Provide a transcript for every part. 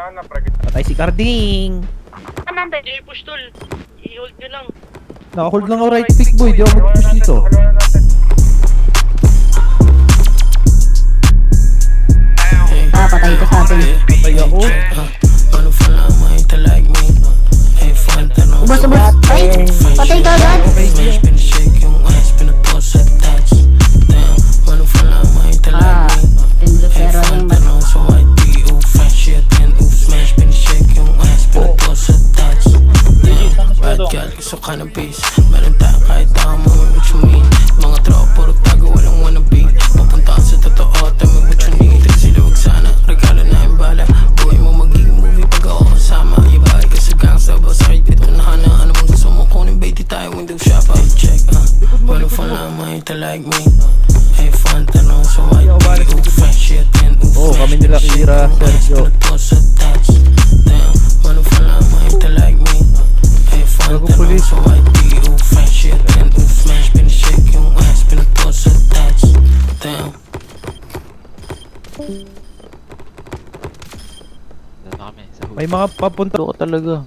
Patay si Carding. Nanda, i-push tol. I-hold nyo lang. Naka-hold lang ako right click boy, di ako mag-push dito. Patay ito sa atin. Patay ako. Ubos. Ay, patay ka agad. Tendo pero yung so kind of beast. Meron tayo kahit tama mo what you mean. Mga tropa puro tago walang wannabe. Papunta sa totoo tama what you need. Kasi luwag sana regalo na yung bala. Buhay mo magiging movie pag ako kasama. Ibahay ka sa gangsta ba sakit ito na hana. Ano mang gusto mo kunin baby tayo window shop. Hey check walang fun lang mahita like me. Hey fun tanong so I be oof shit and oof. Oh kami nila Kira, Sergio. Damn walang fun lang mahita like me. Bago pulis. So I be oof and shit and oof smash. Pinashake yung ass, pinatoss attach. Damn. May mga papunta ko talaga.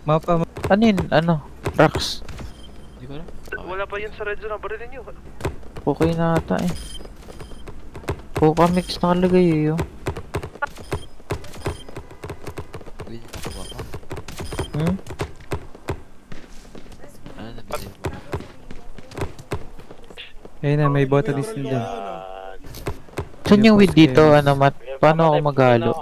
Mapa. Ano? Rax. Wala pa yun sa red zone, barilin nyo. Okay na ata eh. Coca mix nakalagay eh yun. Ayun na, may bota list dyan. Saan yung weed dito, ano Matt? Paano ako maghalo?